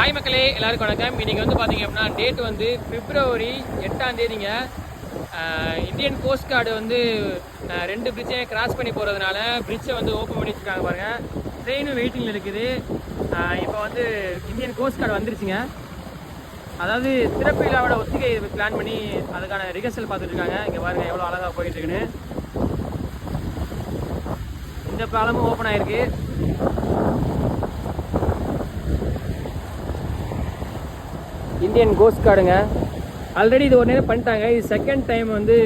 Hi மக்களே, எல்லாருக்கும் வணக்கம். இன்றைக்கி வந்து பார்த்தீங்க அப்படின்னா டேட் வந்து பிப்ரவரி 8ஆம் தேதிங்க. இந்தியன் கோஸ்ட் கார்டு வந்து 2 பிரிட்ஜையும் கிராஸ் பண்ணி போகிறதுனால பிரிட்ஜை வந்து ஓப்பன் பண்ணி வச்சுருக்காங்க பாருங்கள். ட்ரெயினும் வெயிட்டிங்கில் இருக்குது. இப்போ வந்து இந்தியன் கோஸ்ட் கார்டு வந்துருச்சுங்க. அதாவது திறப்பு விழாவோட ஒத்திகை பிளான் பண்ணி அதுக்கான ரிஹர்சல் பார்த்துட்டு இருக்காங்க. இங்கே பாருங்கள் எவ்வளோ அழகாக போயிட்டு இருக்குன்னு. இந்த பாலமும் ஓப்பன் ஆகிருக்கு. இந்தியன் கோஸ்ட் கார்டுங்க. ஆல்ரெடி இது ஒரு நேரம் பண்ணிட்டாங்க. இது செகண்ட் டைம் வந்து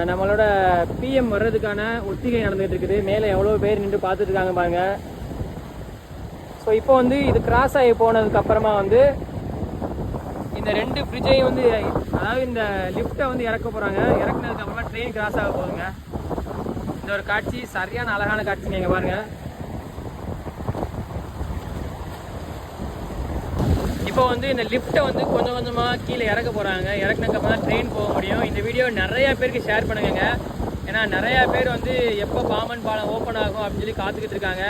நம்மளோட பிஎம் வர்றதுக்கான ஒத்திகை நடந்துகிட்டு இருக்குது. மேலே எவ்வளோ பேர் நின்று பார்த்துட்டு இருக்காங்க பாருங்க. ஸோ இப்போ வந்து இது கிராஸ் ஆகி போனதுக்கு அப்புறமா வந்து இந்த 2 பிரிட்ஜையும் வந்து, அதாவது இந்த லிஃப்ட்டை வந்து இறக்க போகிறாங்க. இறக்குனதுக்கு அப்புறமா ட்ரெயின் கிராஸ் ஆக போகுதுங்க. இந்த ஒரு காட்சி சரியான அழகான காட்சிங்க. இங்கே பாருங்க. இப்போ வந்து இந்த லிஃப்ட்டை வந்து கொஞ்சம் கொஞ்சமாக கீழே இறக்க போகிறாங்க. இறக்குனதுக்கு தான் ட்ரெயின் போக முடியும். இந்த வீடியோ நிறையா பேருக்கு ஷேர் பண்ணுங்க. ஏன்னா நிறையா பேர் வந்து எப்போ பாம்பன் பாலம் ஓப்பன் ஆகும் அப்படின்னு சொல்லி காத்துக்கிட்டு இருக்காங்க.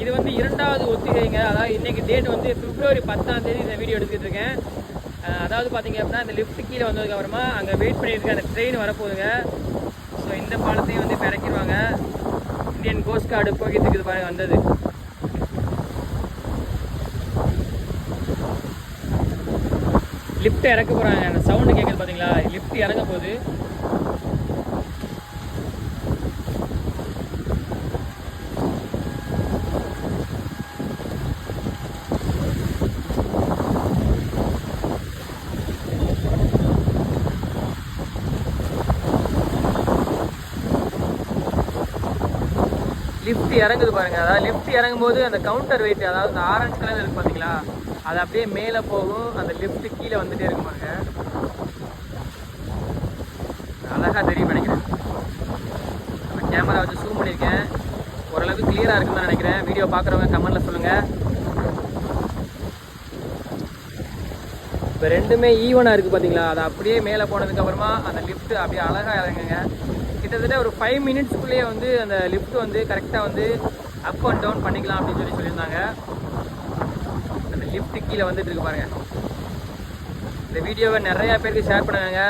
இது வந்து 2வது ஒத்திகைங்க. அதாவது இன்றைக்கி டேட் வந்து பிப்ரவரி 10ஆம் தேதி இந்த வீடியோ எடுத்துக்கிட்டு இருக்கேன். அதாவது பார்த்தீங்க அப்படின்னா இந்த லிஃப்ட் கீழே வந்ததுக்கப்புறமா அங்கே வெயிட் பண்ணியிருக்க அந்த ட்ரெயின் வரப்போகுதுங்க. ஸோ இந்த பாலத்தையும் வந்து இப்போ இறக்கிடுவாங்க. இந்தியன் கோஸ்ட் கார்டு போய்கிட்டு இருக்குது பாருங்க வந்தது. லிஃப்ட் இறக்க போகிறாங்க. அந்த சவுண்டு கேட்குது பார்த்தீங்களா? லிஃப்ட் இறங்க போகுது. லிஃப்ட் இறங்குது பாருங்க. அதாவது லிஃப்ட் இறங்கும் போது அந்த கவுண்டர் வெயிட், அதாவது அந்த ஆரஞ்சு கலர் இருக்கு பார்த்தீங்களா, அது அப்படியே மேலே போகும். அந்த லிஃப்ட் கீழே வந்துட்டே இருக்கும் பாருங்க. அழகாக தெரியும் நினைக்கிறேன். நான் கேமரா வச்சு ஜூம் பண்ணியிருக்கேன். ஓரளவுக்கு கிளியராக இருக்குன்னு தான் நினைக்கிறேன். வீடியோ பார்க்குறவங்க கமெண்ட்டில் சொல்லுங்கள். இப்போ 2மே ஈவனாக இருக்குது பார்த்தீங்களா? அது அப்படியே மேலே போனதுக்கப்புறமா அந்த லிஃப்ட் அப்படியே அழகாக இறங்குங்க. கிட்டத்தட்ட ஒரு 5 மினிட்ஸ்க்குள்ளேயே வந்து அந்த லிஃப்ட் வந்து கரெக்டாக வந்து அப் அண்ட் டவுன் பண்ணிக்கலாம் அப்படின்னு சொல்லியிருந்தாங்க. அந்த லிஃப்ட் கீழே வந்துட்டு இருக்கு பாருங்க. இந்த வீடியோவை நிறையா பேருக்கு ஷேர் பண்ணுங்க.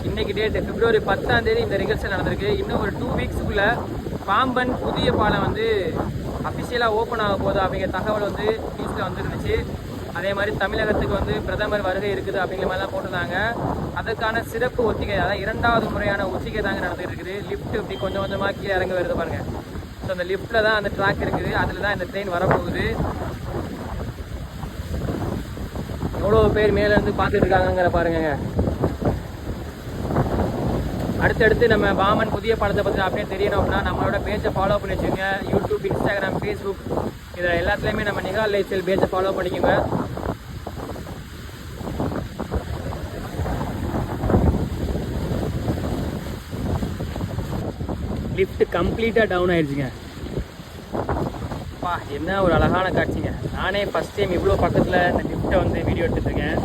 இன்னைக்கு டேட் பிப்ரவரி 10ஆம் தேதி இந்த ரிஹர்சல் நடந்திருக்கு. இன்னும் ஒரு 2 வீக்ஸுக்குள்ள பாம்பன் புதிய பாலம் வந்து அஃபிஷியலாக ஓப்பன் ஆக போகுது அப்படிங்கிற தகவல் வந்து நியூஸில் வந்துருந்துச்சு. அதே மாதிரி தமிழகத்துக்கு வந்து பிரதமர் வருகை இருக்குது அப்படிங்கிற மாதிரிலாம் போட்டிருந்தாங்க. அதுக்கான சிறப்பு ஒத்திகை, அதாவது 2வது முறையான ஒத்திகை தாங்க நடந்துகிட்டு இருக்குது. லிஃப்ட் இப்படி கொஞ்சம் கொஞ்சமாக கீழே இறங்க வருது பாருங்க. ஸோ அந்த லிஃப்ட்டில் தான் அந்த ட்ராக் இருக்குது. அதில் தான் இந்த ட்ரெயின் வரப்போகுது. எவ்வளோ பேர் மேலேருந்து பார்த்துட்டு இருக்காங்கிற பாருங்க. அடுத்தடுத்து நம்ம பாமன் புதிய பாலத்தை பற்றி அப்படியே தெரியணும் அப்படின்னா நம்மளோட பேஜை ஃபாலோ பண்ணி வச்சுக்கோங்க. யூடியூப், இன்ஸ்டாகிராம், ஃபேஸ்புக் இதில் எல்லாத்துலேயுமே நம்ம நிகா லைஃப் ஸ்டைல் பேஜை ஃபாலோ பண்ணிக்கோங்க. லிஃப்ட் கம்ப்ளீட்டாக டவுன் ஆயிடுச்சுங்க. என்ன ஒரு அழகான காட்சிங்க. நானே ஃபஸ்ட் டைம் இவ்வளோ பக்கத்தில் இந்த லிஃப்ட்டை வந்து வீடியோ எடுத்துகிட்ருக்கேன்.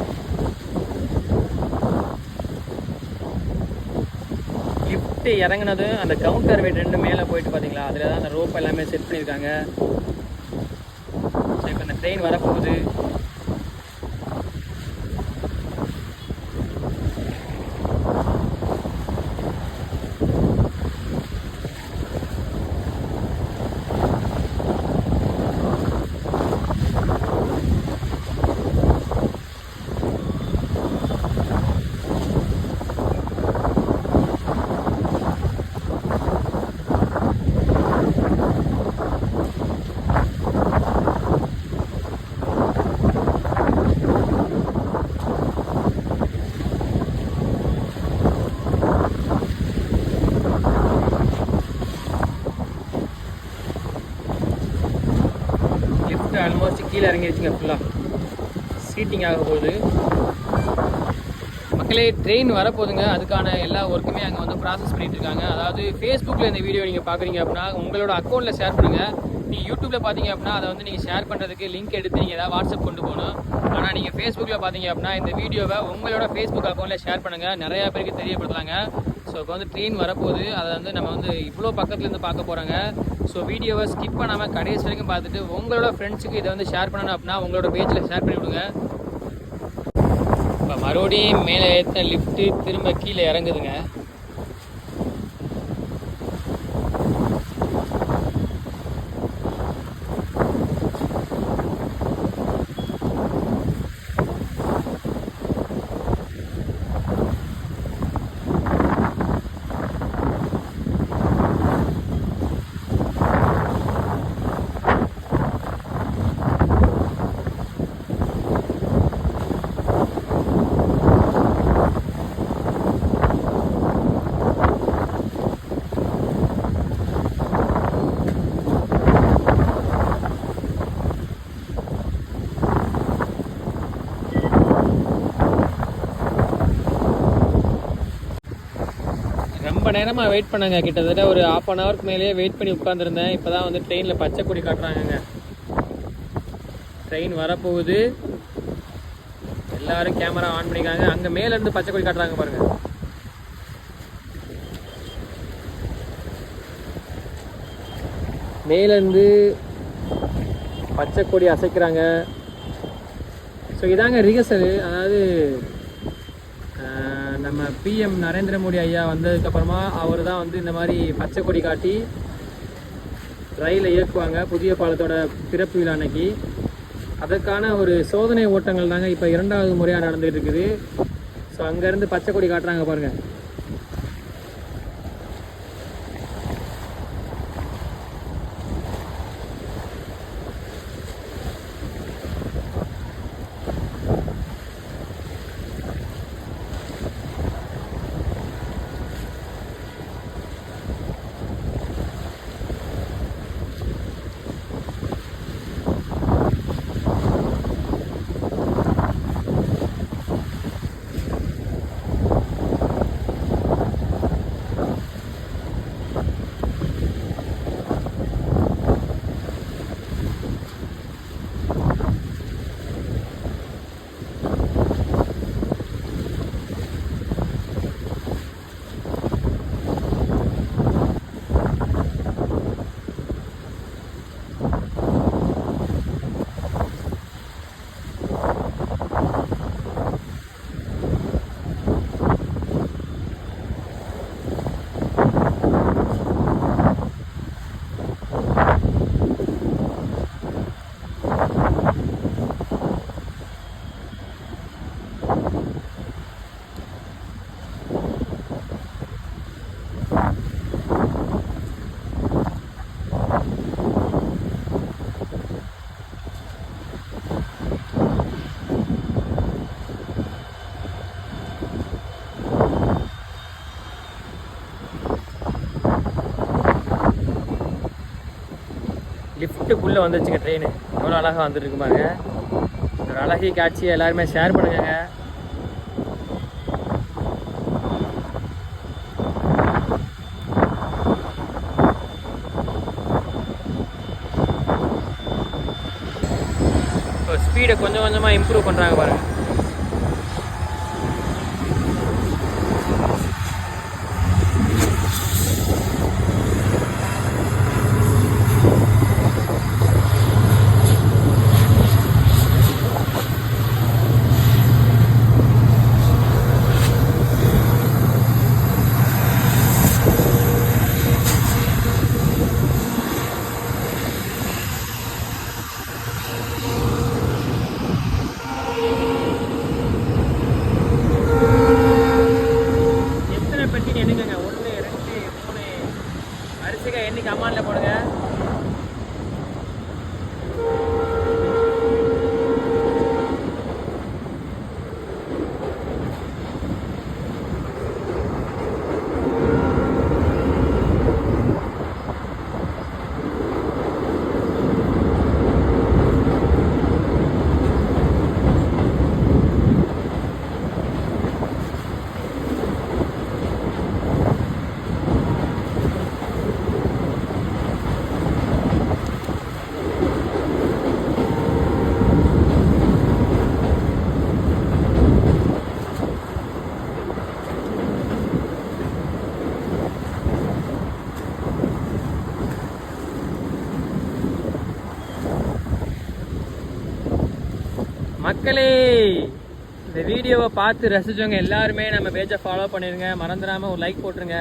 லிஃப்ட் இறங்கினதும் அந்த கவுண்டர் வெயிட் 2 மேலே போயிட்டு பார்த்தீங்களா, அதில் தான் அந்த ரோப் எல்லாமே செட் பண்ணியிருக்காங்க. ஸோ இப்போ இந்த ட்ரெயின் வரப்போகுது. ஆல்மோஸ்ட் கீழே இறங்கிடுச்சுங்க. ஃபுல்லாக சீட்டிங் ஆக போகுது. மக்களே, ட்ரெயின் வரப்போகுதுங்க. அதுக்கான எல்லா ஒர்க்குமே அங்கே வந்து ப்ராசஸ் பண்ணிகிட்டு இருக்காங்க. அதாவது ஃபேஸ்புக்கில் இந்த வீடியோ நீங்கள் பார்க்குறீங்க அப்படின்னா உங்களோட அக்கௌண்ட்டில் ஷேர் பண்ணுங்கள். நீங்கள் யூடியூப்பில் பார்த்தீங்க அப்படின்னா அதை வந்து நீங்கள் ஷேர் பண்ணுறதுக்கு லிங்க் எடுத்து நீங்கள் ஏதாவது வாட்ஸ்அப் கொண்டு போகணும். ஆனால் நீங்கள் ஃபேஸ்புக்கில் பார்த்தீங்க அப்படின்னா இந்த வீடியோவை உங்களோட ஃபேஸ்புக் அக்கௌண்ட்டில் ஷேர் பண்ணுங்கள், நிறையா பேருக்கு தெரியப்படுத்தலாங்க. ஸோ இப்போ வந்து ட்ரெயின் வரப்போகுது, அதை வந்து நம்ம வந்து இவ்வளோ பக்கத்துலேருந்து பார்க்க போகிறாங்க. ஸோ வீடியோவை ஸ்கிப் பண்ணாமல் கடைசி வரைக்கும் பார்த்துட்டு உங்களோட ஃப்ரெண்ட்ஸுக்கு இதை வந்து ஷேர் பண்ணணும் அப்படின்னா உங்களோட பேஜில் ஷேர் பண்ணி விடுங்க. இப்போ மறுபடியும் மேலே ஏற்ற லிஃப்ட்டு திரும்ப கீழே இறங்குதுங்க. ரொம்ப நேரமாக வெயிட் பண்ணாங்க, கிட்டத்தட்ட ஒரு 1/2 ஹவருக்கு மேலேயே வெயிட் பண்ணி உட்காந்துருந்தேன். இப்போ தான் வந்து ட்ரெயினில் பச்சை கொடி காட்டுறாங்கங்க. ட்ரெயின் வரப்போகுது, எல்லோரும் கேமரா ஆன் பண்ணிக்காங்க. அங்கே மேலேருந்து பச்சை கொடி காட்டுறாங்க பாருங்கள். மேலேருந்து பச்சை கொடி அசைக்கிறாங்க. ஸோ இதாங்க ரிஹர்சல். அதாவது நம்ம பிஎம் நரேந்திர மோடி ஐயா வந்ததுக்கப்புறமா அவர் தான் வந்து இந்த மாதிரி பச்சை கொடி காட்டி ரயிலை இயக்குவாங்க புதிய பாலத்தோட திறப்பு விழா அன்னைக்கு. அதற்கான ஒரு சோதனை ஓட்டங்கள் தாங்க இப்போ 2வது முறையாக நடந்துகிட்டு இருக்குது. ஸோ அங்கேருந்து பச்சை கொடி காட்டுறாங்க பாருங்கள். லிஃப்ட்டுக்குள்ளே வந்துருச்சுங்க ட்ரெயின். எவ்வளோ அழகாக வந்துருக்கு பாருங்க. ஒரு அழகிய காட்சியை எல்லாருமே ஷேர் பண்ணுங்க. இப்போ ஸ்பீடை கொஞ்சம் கொஞ்சமாக இம்ப்ரூவ் பண்ணுறாங்க பாருங்கள். மக்களே, இந்த வீடியோவை பார்த்து ரசிச்சவங்க எல்லாருமே நம்ம பேஜை ஃபாலோ பண்ணிடுங்க, மறந்துடாமல் ஒரு லைக் போட்டுருங்க.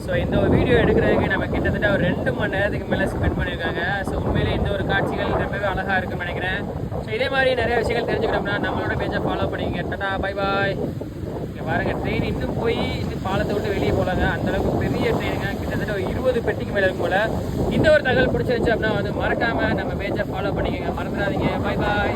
ஸோ இந்த ஒரு வீடியோ எடுக்கிறதுக்கு நம்ம கிட்டத்தட்ட ஒரு 2 மணி நேரத்துக்கு மேலே ஸ்பெண்ட் பண்ணியிருக்காங்க. ஸோ உண்மையிலே இந்த ஒரு காட்சிகள் ரொம்பவே அழகாக இருக்குன்னு நினைக்கிறேன். ஸோ இதே மாதிரி நிறைய விஷயங்கள் தெரிஞ்சுக்கணும்னா நம்மளோட பேஜை ஃபாலோ பண்ணிக்கங்க. Tata, bye bye. இங்கே பாருங்கள், ட்ரெயின் இன்னும் போய் இன்னும் பாலத்தை விட்டு வெளியே போகலாங்க. அந்தளவுக்கு பெரிய ட்ரெயினுங்க, கிட்டத்தட்ட ஒரு 20 பெட்டிக்கு மேலே இருக்கும் போல். இந்த ஒரு தகவல் பிடிச்சிருந்துச்சு அப்படின்னா வந்து மறக்காமல் நம்ம பேஜை ஃபாலோ பண்ணிக்கோங்க, மறந்துடாதீங்க. Bye bye.